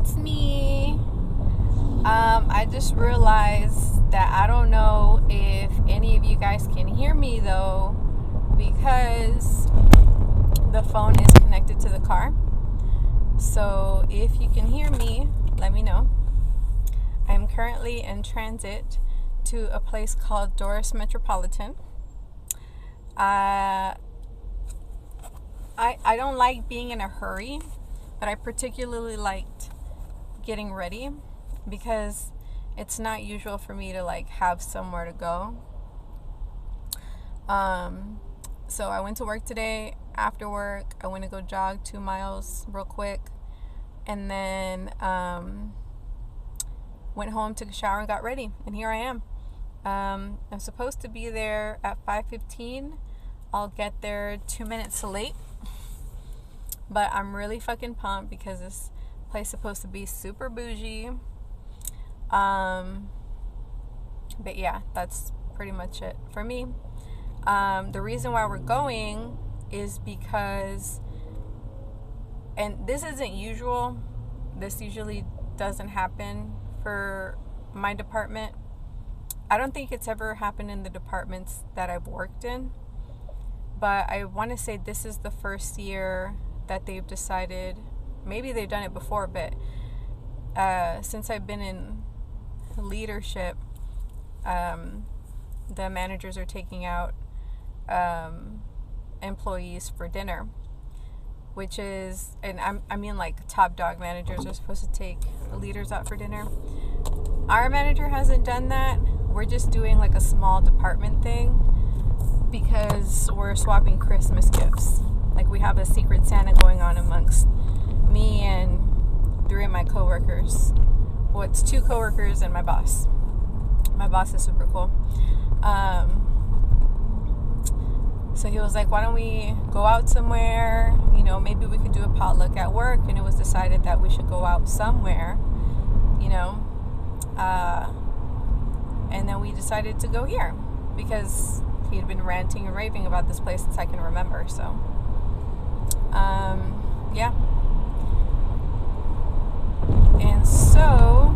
it's me. I just realized that I don't know if any of you guys can hear me though, because the phone is connected to the car. So if you can hear me, let me know. I'm currently in transit to a place called Doris Metropolitan. I don't like being in a hurry, but I particularly liked getting ready because it's not usual for me to like have somewhere to go. So I went to work today. After work, I went to go jog 2 miles real quick, and then went home, took a shower, and got ready. And here I am. I'm supposed to be there at 5:15. I'll get there 2 minutes late. But I'm really fucking pumped because this place is supposed to be super bougie. But yeah, that's pretty much it for me. The reason why we're going is because, and this isn't usual, this usually doesn't happen for my department. I don't think it's ever happened in the departments that I've worked in, but I want to say this is the first year that they've decided, maybe they've done it before, but since I've been in leadership, the managers are taking out employees for dinner, which is, and I mean like top dog managers are supposed to take leaders out for dinner. Our manager hasn't done that. We're just doing like a small department thing because we're swapping Christmas gifts. Like we have a secret Santa going on amongst me and 3 of my coworkers. Well, it's 2 coworkers and my boss. My boss is super cool. So he was like, why don't we go out somewhere? You know, maybe we could do a potluck at work. And it was decided that we should go out somewhere, you know. And then we decided to go here because he had been ranting and raving about this place since I can remember. So, yeah. And so,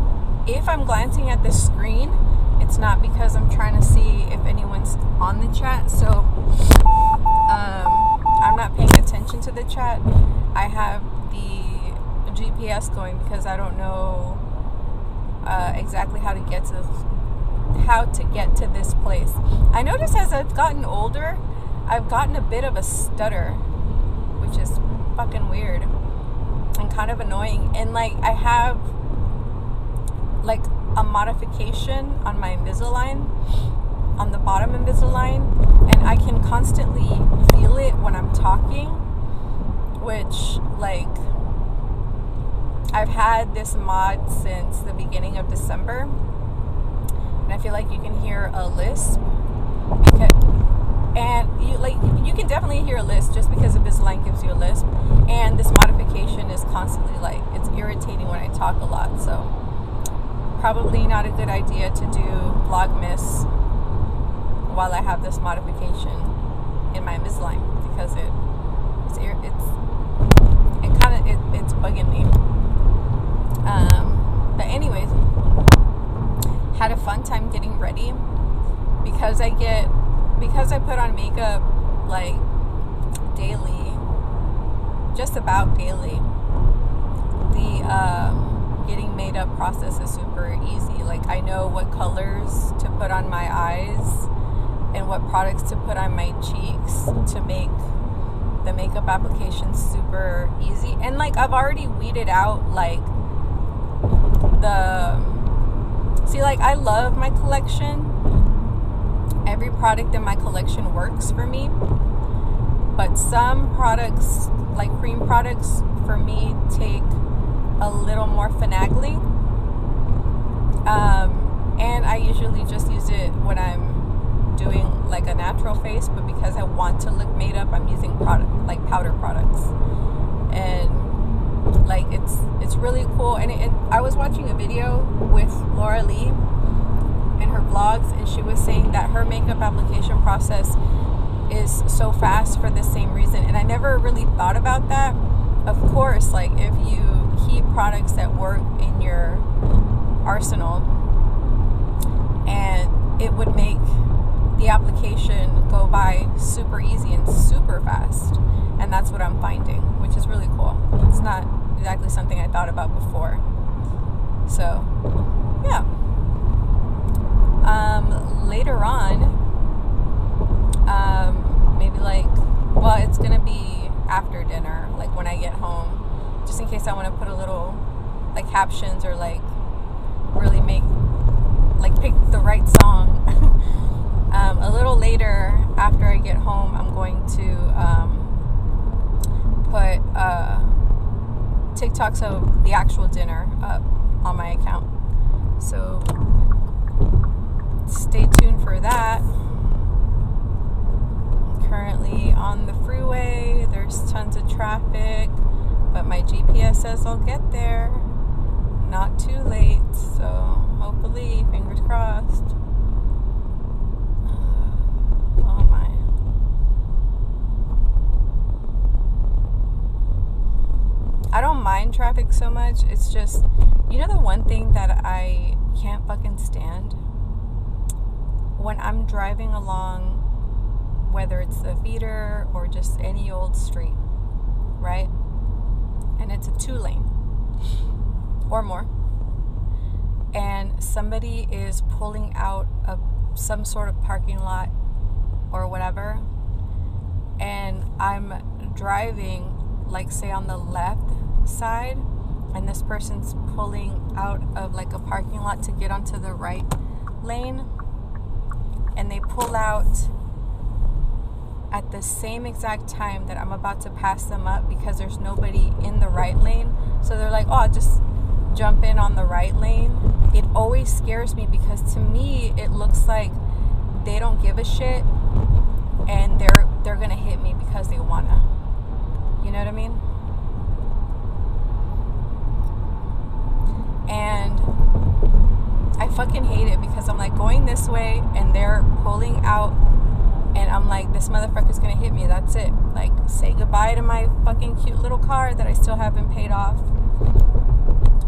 if I'm glancing at the screen, it's not because I'm trying to see if anyone's on the chat. So, I'm not paying attention to the chat. I have the GPS going because I don't know exactly how to get to this place. I noticed as I've gotten older, I've gotten a bit of a stutter, which is fucking weird and kind of annoying. And like I have like a modification on my Invisalign, on the bottom Invisalign, and I can constantly feel it when I'm talking, which like I've had this mod since the beginning of December, and I feel like you can hear a lisp, and you can definitely hear a lisp just because Invisalign gives you a lisp, and this modification is constantly like, it's irritating when I talk a lot. So probably not a good idea to do vlogmas while I have this modification in my Invisalign because it's bugging me. But anyways, had a fun time getting ready because I put on makeup like daily, just about daily. The getting made up process is super easy. Like I know what colors to put on my eyes and what products to put on my cheeks to make the makeup application super easy. And like I've already weeded out like I love my collection. Every product in my collection works for me, but some products, like cream products, for me take a little more finagling, and I usually just use it when I'm doing like a natural face, but because I want to look made up, I'm using powder products, and like it's really cool. And I was watching a video with Laura Lee in her vlogs, and she was saying that her makeup application process is so fast for the same reason, and I never really thought about that. Of course, like if you keep products that work in your arsenal, and it would make the application go by super easy and super fast. And that's what I'm finding, which is really cool. It's not exactly something I thought about before. So, yeah. Later on, maybe like, well, it's gonna be after dinner, like when I get home, just in case I want to put a little like captions or like really make like pick the right song. A little later after I get home, I'm going to put TikToks of the actual dinner up on my account, so stay tuned for that. I'm currently on the freeway. There's tons of traffic, but my GPS says I'll get there not too late, so hopefully, fingers crossed. Oh my. I don't mind traffic so much. It's just, you know, the one thing that I can't fucking stand? When I'm driving along, whether it's the feeder or just any old street, right? And it's a 2-lane or more, and somebody is pulling out of some sort of parking lot or whatever, and I'm driving, like, say on the left side, and this person's pulling out of like a parking lot to get onto the right lane, and they pull out at the same exact time that I'm about to pass them up because there's nobody in the right lane. So they're like, oh, I'll just jump in on the right lane. It always scares me because to me it looks like they don't give a shit and they're gonna hit me because they wanna. You know what I mean? And I fucking hate it because I'm like going this way and they're pulling out, and I'm like, this motherfucker's gonna hit me. That's it. Like, say goodbye to my fucking cute little car that I still haven't paid off.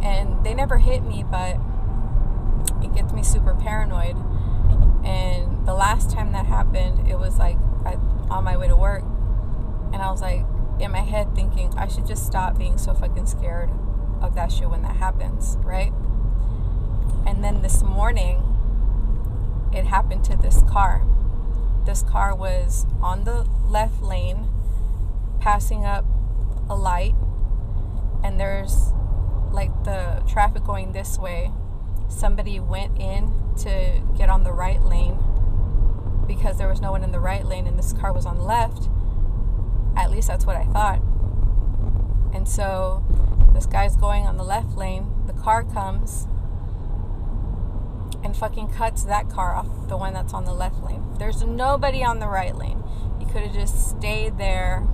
And they never hit me, but it gets me super paranoid. And the last time that happened, it was like on my way to work, and I was like in my head thinking I should just stop being so fucking scared of that shit when that happens, right? And then this morning it happened to this car. This car was on the left lane passing up a light, and there's like the traffic going this way. Somebody went in to get on the right lane because there was no one in the right lane and this car was on the left. At least that's what I thought. And so this guy's going on the left lane, the car comes and fucking cuts that car off, the one that's on the left lane. There's nobody on the right lane. You could have just stayed there,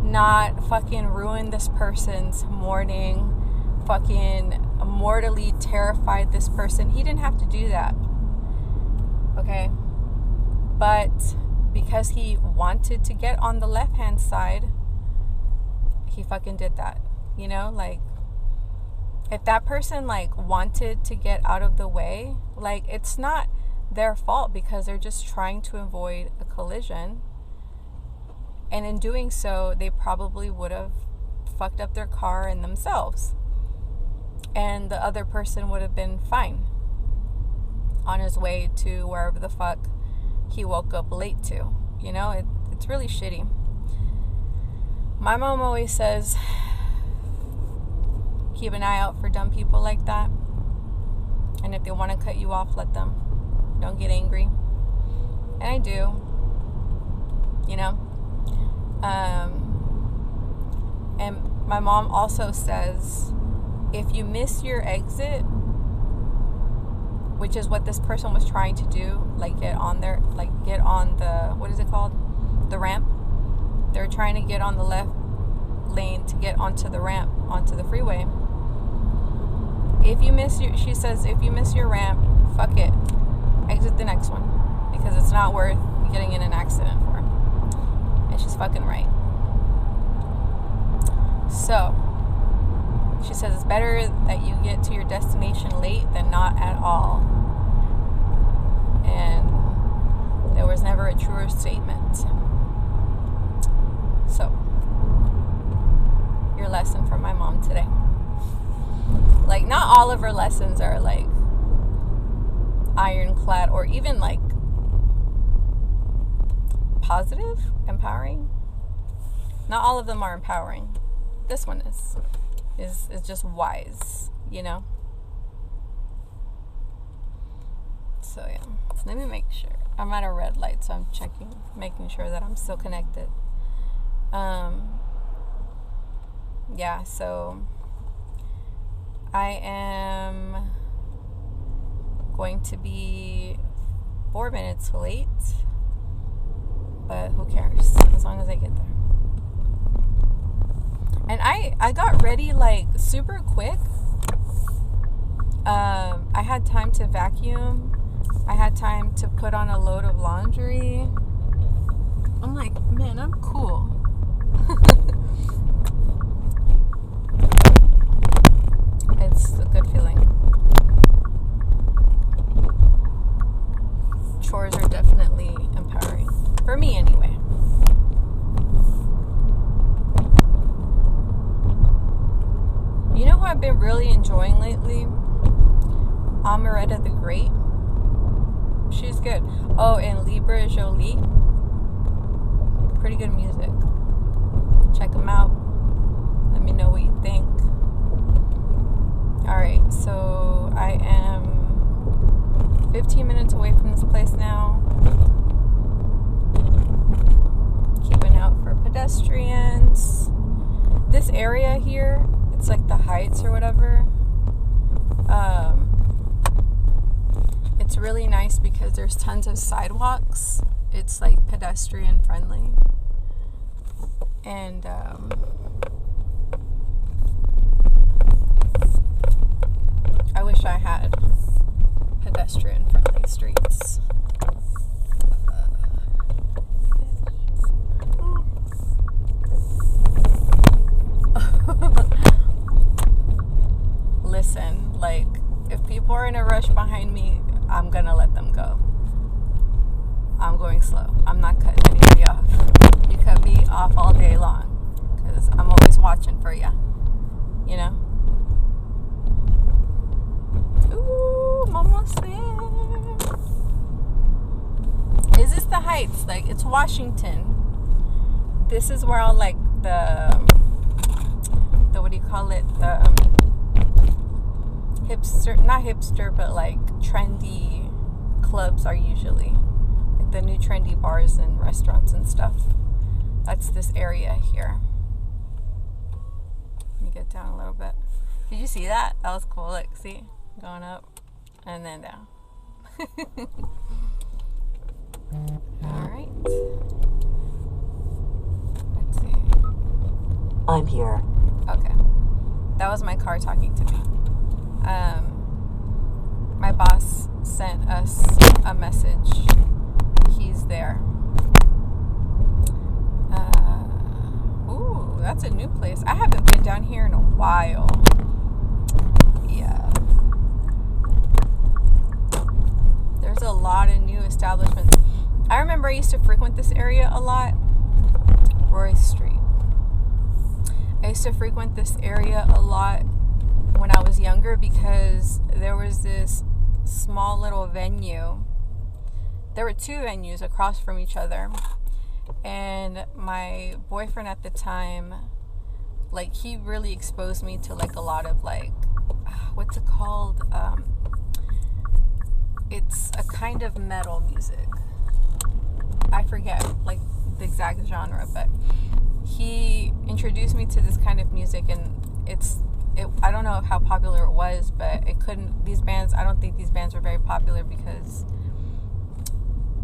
not fucking ruined this person's morning, fucking mortally terrified this person. He didn't have to do that, okay? But because he wanted to get on the left-hand side, he fucking did that, you know? Like, if that person like wanted to get out of the way, like, it's not their fault because they're just trying to avoid a collision, and in doing so they probably would have fucked up their car and themselves, and the other person would have been fine on his way to wherever the fuck he woke up late to. You know, it's really shitty. My mom always says, keep an eye out for dumb people like that. And if they want to cut you off, let them. Don't get angry. And I do. You know? And my mom also says, if you miss your exit, which is what this person was trying to do, like get on the, what is it called? The ramp. They're trying to get on the left lane to get onto the ramp, onto the freeway. She says, if you miss your ramp, fuck it. Exit the next one. Because it's not worth getting in an accident for. And she's fucking right. So, She says it's better that you get to your destination late than not at all. And there was never a truer statement. So, your lesson from my mom today. Like, not all of her lessons are like ironclad or even like positive, empowering. Not all of them are empowering. This one is just wise, you know? So yeah, let me make sure. I'm at a red light, so I'm making sure that I'm still connected. Yeah, so I am going to be 4 minutes late, but who cares, as long as I get there. And I got ready like super quick. I had time to vacuum. I had time to put on a load of laundry. I'm like, man, I'm cool. It's a good feeling. Chores are definitely empowering. For me, anyway. You know who I've been really enjoying lately? Amaretta the Great. She's good. Oh, and Libra Jolie. Pretty good music. Check them out. Let me know what you think. Alright, so I am 15 minutes away from this place now. Keeping out for pedestrians. This area here, it's like the Heights or whatever. It's really nice because there's tons of sidewalks. It's like pedestrian friendly. And I wish I had pedestrian friendly streets. Listen, like, if people are in a rush behind me, I'm gonna let them go. I'm going slow. I'm not cutting anybody off. You cut me off all day long, because I'm always watching for you. You know? Ooh, I'm almost there. Is this the Heights? Like, it's Washington. This is where all, like, the what do you call it? The hipster, not hipster, but like trendy clubs are usually. Like the new trendy bars and restaurants and stuff. That's this area here. Let me get down a little bit. Did you see that? That was cool. Like, see? Going up and then down. Alright. Let's see. I'm here. Okay. That was my car talking to me. My boss sent us a message. He's there. Ooh, that's a new place. I haven't been down here in a while. Yeah. There's a lot of new establishments. I remember I used to frequent this area a lot. Roy Street. I used to frequent this area a lot when I was younger because there was this small little venue. There were two venues across from each other. And my boyfriend at the time, like, he really exposed me to, like, a lot of, like, what's it called? It's a kind of metal music. I forget, like, the exact genre, but he introduced me to this kind of music, and I don't know how popular it was, but I don't think these bands were very popular because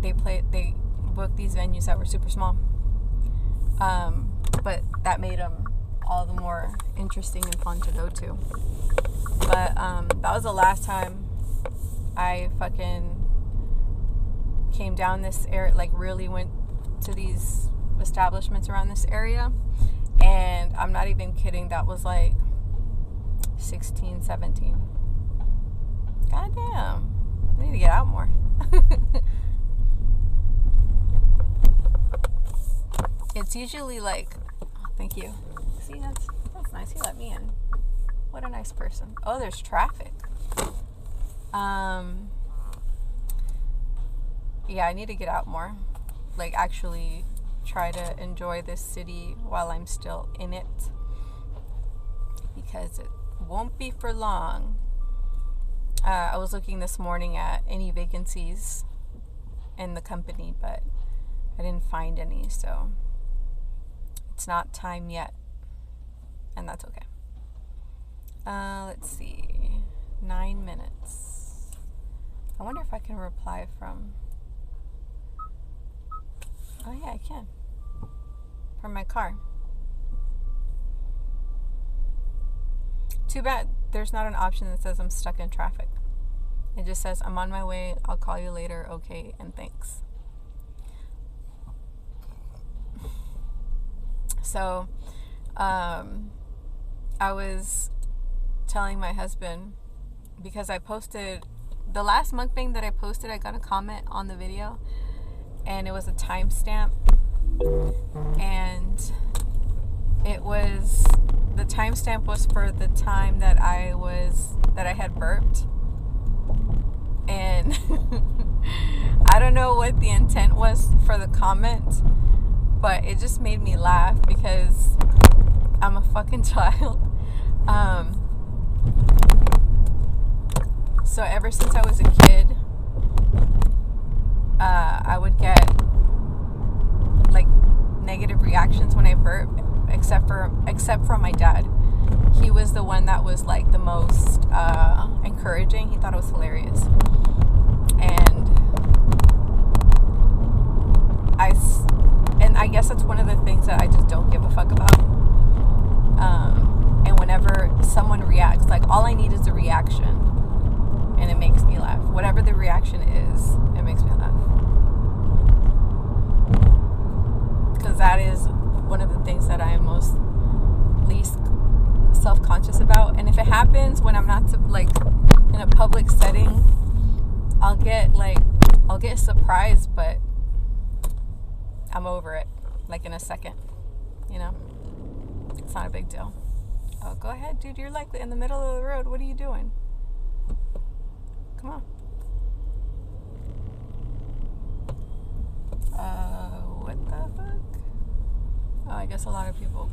they booked these venues that were super small. But that made them all the more interesting and fun to go to. But that was the last time I fucking came down this area, like really went to these establishments around this area. And I'm not even kidding, that was like 16, 17. Goddamn. I need to get out more. It's usually like, oh, thank you. See, that's nice. He let me in. What a nice person. Oh, there's traffic. Yeah, I need to get out more. Like, actually try to enjoy this city while I'm still in it. Because it won't be for long. I was looking this morning at any vacancies in the company, but I didn't find any, so it's not time yet. And that's okay. Let's see. 9 minutes. I wonder if I can reply from... Oh yeah, I can. From my car. Too bad there's not an option that says I'm stuck in traffic. It just says, I'm on my way, I'll call you later, okay, and thanks. So, I was telling my husband, because I posted, the last mukbang that I posted, I got a comment on the video, and it was a timestamp, and it was, the timestamp was for the time that I had burped, and I don't know what the intent was for the comment, but it just made me laugh because I'm a fucking child. So ever since I was a kid, I would get like negative reactions when I burp, except from my dad. He was the one that was like the most encouraging. He thought it was hilarious, and I guess that's one of the things that I just don't give a fuck about. And whenever someone reacts, like, all I need is a reaction, and it makes me laugh. Whatever the reaction is, it makes me laugh. Because that is one of the things that I am least self-conscious about. And if it happens when I'm not like in a public setting, I'll get surprised, but I'm over it like in a second, you know. It's not a big deal. Oh, go ahead, dude. You're like in the middle of the road. What are you doing? Come on. What the fuck? Oh, I guess a lot of people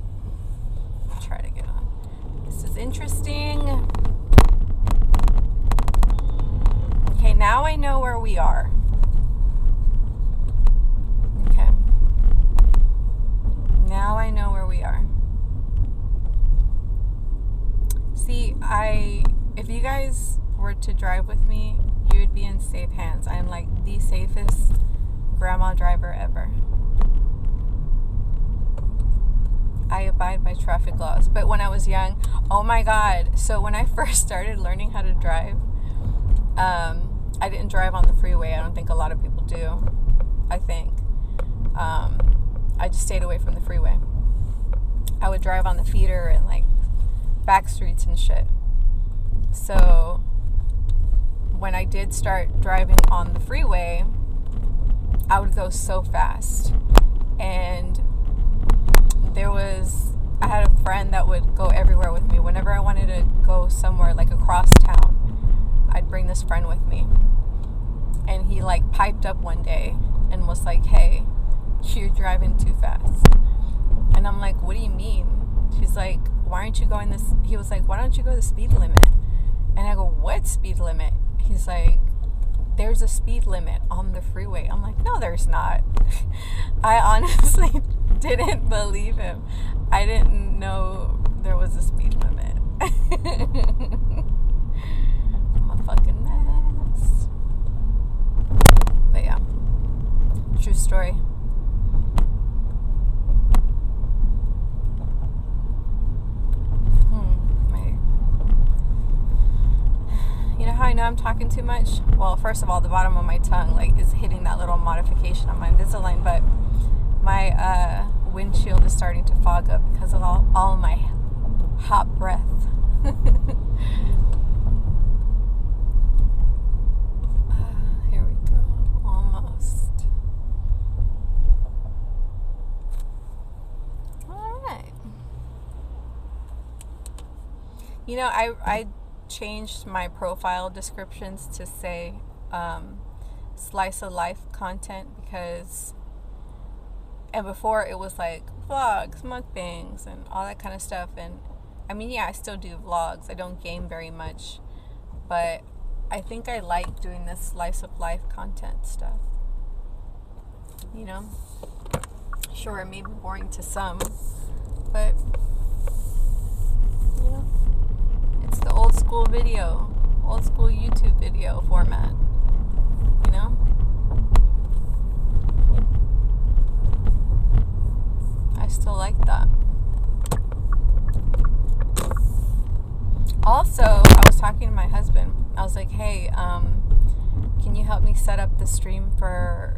try to get on. This is interesting. Okay, now I know where we are. Okay. Now I know where we are. See, if you guys were to drive with me, you would be in safe hands. I am like the safest grandma driver ever. I abide by traffic laws. But when I was young, oh my God. So when I first started learning how to drive, I didn't drive on the freeway. I don't think a lot of people do. I think. I just stayed away from the freeway. I would drive on the feeder and like back streets and shit. So when I did start driving on the freeway, I would go so fast. And I had a friend that would go everywhere with me. Whenever I wanted to go somewhere like across town, I'd bring this friend with me. And he like piped up one day and was like, hey, you're driving too fast. And I'm like, what do you mean? She's like, why aren't you going this? He was like, why don't you go the speed limit? And I go, what speed limit? He's like, there's a speed limit on the freeway. I'm like, no, there's not. I honestly didn't believe him. I didn't know there was a speed limit. I'm a fucking mess. But yeah, true story. You know how I know I'm talking too much? Well, first of all, the bottom of my tongue like is hitting that little modification on my Invisalign, but my windshield is starting to fog up because of all my hot breath. Here we go. Almost. All right. You know, I changed my profile descriptions to say slice of life content because, and before it was like vlogs, mukbangs, and all that kind of stuff. And I mean, yeah, I still do vlogs. I don't game very much, but I think I like doing this slice of life content stuff. You know, sure, it may be boring to some, but you know, it's the old school video, old school YouTube video format. You know? I still like that. Also, I was talking to my husband. I was like, hey, can you help me set up the stream for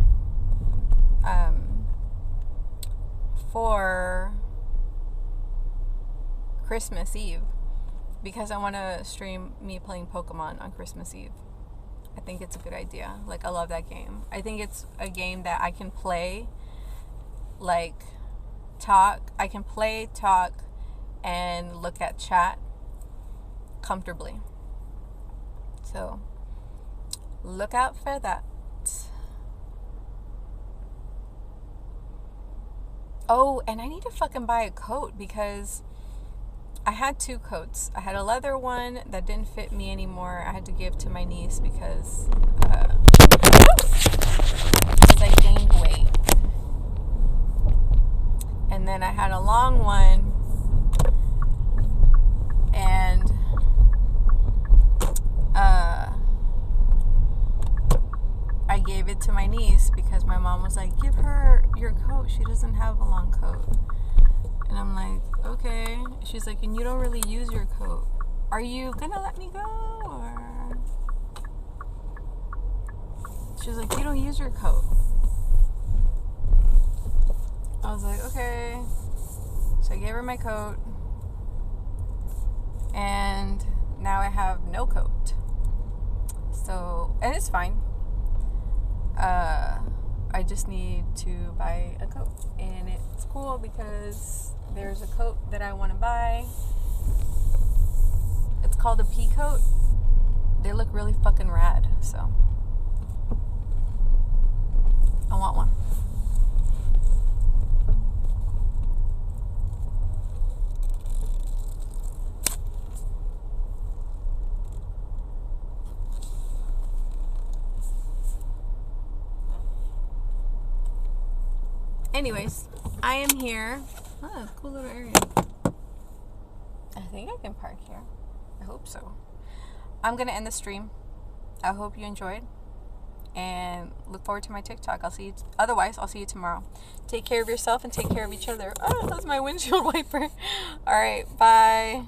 Christmas Eve? Because I want to stream me playing Pokemon on Christmas Eve. I think it's a good idea. Like, I love that game. I think it's a game that I can play, like, talk. I can play, talk, and look at chat comfortably. So, look out for that. Oh, and I need to fucking buy a coat because I had 2 coats. I had a leather one that didn't fit me anymore. I had to give to my niece because I gained weight. And then I had a long one, and I gave it to my niece because my mom was like, give her your coat. She doesn't have a long coat. And I'm like, okay. She's like, and you don't really use your coat. Are you gonna let me go? Or she's like, you don't use your coat. I was like, okay. So I gave her my coat. And now I have no coat. So, and it's fine. I just need to buy a coat. And it's cool because there's a coat that I want to buy. It's called a pea coat. They look really fucking rad, so I want one. Anyways, I am here. Oh, cool little area. I think I can park here. I hope so. I'm going to end the stream. I hope you enjoyed. And look forward to my TikTok. I'll see you. Otherwise, I'll see you tomorrow. Take care of yourself and take care of each other. Oh, that's my windshield wiper. All right. Bye.